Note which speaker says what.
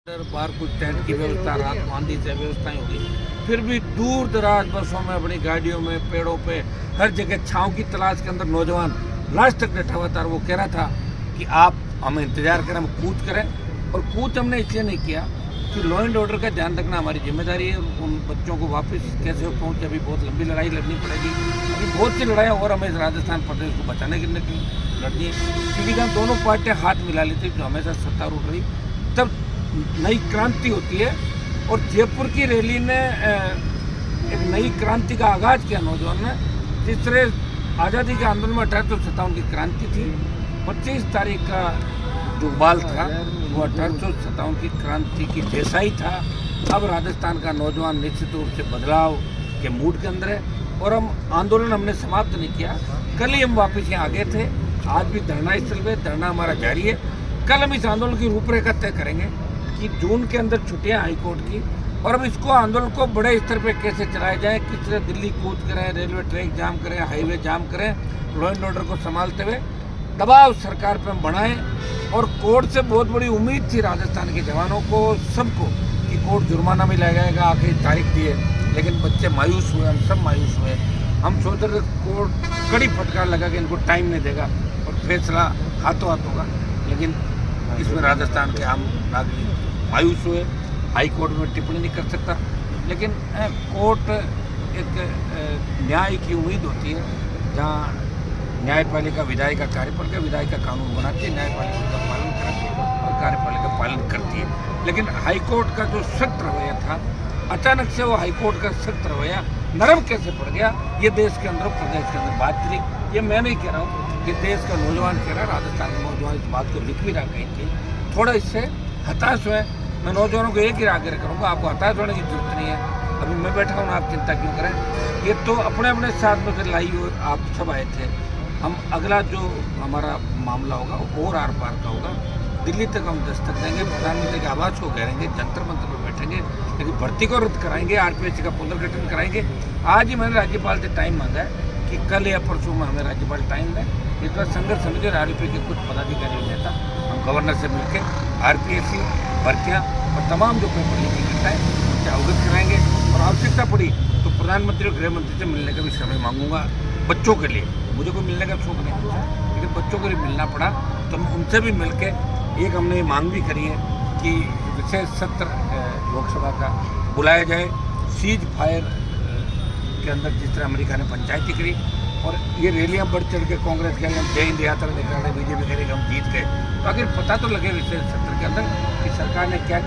Speaker 1: बाहर कुछ टेंट की व्यवस्था, रात को आंधी से व्यवस्थाएं होगी, फिर भी दूर दराज बसों में, अपनी गाड़ियों में, पेड़ों पे, हर जगह छांव की तलाश के अंदर नौजवान लास्ट तक बैठा हुआ था। वो कह रहा था कि आप हमें इंतजार करें, हम कूच करें। और कूच हमने इसलिए नहीं किया कि लॉ एंड ऑर्डर का ध्यान रखना हमारी जिम्मेदारी है। उन बच्चों को वापस कैसे पहुँचे, अभी बहुत लंबी लड़ाई लड़नी पड़ेगी। अभी बहुत सी लड़ाइयाँ और हमें राजस्थान प्रदेश को बचाने के लिए लड़नी है, क्योंकि जब दोनों पार्टियाँ हाथ मिला लेती जो हमेशा सत्तारूढ़ रही, तब नई क्रांति होती है। और जयपुर की रैली ने एक नई क्रांति का आगाज किया नौजवान ने। जिस तरह आज़ादी के आंदोलन में 1857 की क्रांति थी, 25 तारीख का जो बाल था वो 1857 की क्रांति की जैसा ही था। अब राजस्थान का नौजवान निश्चित रूप से बदलाव के मूड के अंदर है। और हम आंदोलन हमने समाप्त नहीं किया, कल ही हम वापस यहाँ आ गए थे। आज भी धरना स्थल पे धरना हमारा जारी है। कल हम इस आंदोलन की रूपरेखा तय करेंगे कि जून के अंदर छुट्टियां हाईकोर्ट की, और अब इसको आंदोलन को बड़े स्तर पे कैसे चलाया जाए, किस तरह दिल्ली कूच करें, रेलवे ट्रैक जाम करें, हाईवे जाम करें, लॉ एंड ऑर्डर को संभालते हुए दबाव सरकार पर हम बढ़ाएं। और कोर्ट से बहुत बड़ी उम्मीद थी राजस्थान के जवानों को, सबको, कि कोर्ट जुर्माना भी लगाएगा, आखिरी तारीख दी है। लेकिन बच्चे मायूस हुए, हम सब मायूस हुए। हम सोच रहे थे कोर्ट कड़ी फटकार लगा कि इनको टाइम नहीं देगा और फैसला हाथों हाथ होगा, लेकिन इसमें राजस्थान के आम नागरिक मायूस हुए। हाई कोर्ट में टिप्पणी नहीं कर सकता, लेकिन कोर्ट एक न्याय की उम्मीद होती है, जहाँ न्यायपालिका विधायिका कार्यपालिका, विधायिका कानून बनाती है, न्यायपालिका का पालन करती है और कार्यपालिका पालन करती है। लेकिन हाईकोर्ट का जो सख्त रवैया था, अचानक से वो हाईकोर्ट का सख्त रवैया नरम कैसे पड़ गया, ये देश के अंदर, प्रदेश के अंदर बात थी। ये मैं नहीं कह रहा हूँ, कि देश का नौजवान कह रहा, राजस्थान के नौजवान इस बात को लिख भी रहा कहीं थी। थोड़ा इससे हताश हुए। मैं नौजवानों को एक ही आग्रह करूँगा, आपको हताश होने की जरूरत नहीं है। अभी मैं बैठा हूँ, आप चिंता क्यों करें। ये तो अपने अपने साथ में से लाई हो, आप सब आए थे। हम अगला जो हमारा मामला होगा वो और आर पार का होगा। दिल्ली तक हम दस्तक देंगे, प्रधानमंत्री के आवास को घेरेंगे, जंतर मंतर पर बैठेंगे, लेकिन भर्ती को रद्द कराएंगे, आरपीएससी का पुनर्गठन कराएंगे। आज ही मैंने राज्यपाल से टाइम मांगा है कि कल या परसों में हमें राज्यपाल टाइम दें। इस बार संघर्ष समिति और आरपीएफ के कुछ पदाधिकारी नेता हम गवर्नर से मिलकर आरपीएससी भर्तियाँ और तमाम जो पेपर लीक करता है उनसे अवगत कराएंगे। और आवश्यकता पड़ी तो प्रधानमंत्री और गृह मंत्री से मिलने का भी समय मांगूंगा बच्चों के लिए। मुझे कोई मिलने का शौक नहीं पूछा, लेकिन बच्चों को भी मिलना पड़ा तो हम उनसे भी मिल के एक हमने मांग भी करी है कि विशेष सत्र लोकसभा का बुलाया जाए। सीज फायर के अंदर जिस तरह अमेरिका ने पंचायती करी, और ये रैलियां बढ़ चढ़ के कांग्रेस के हम जय हिंद यात्रा निकाल रहे, बीजेपी करेगी हम जीत गए, तो आखिर पता तो लगे विशेष सत्र के अंदर कि सरकार ने क्या किया।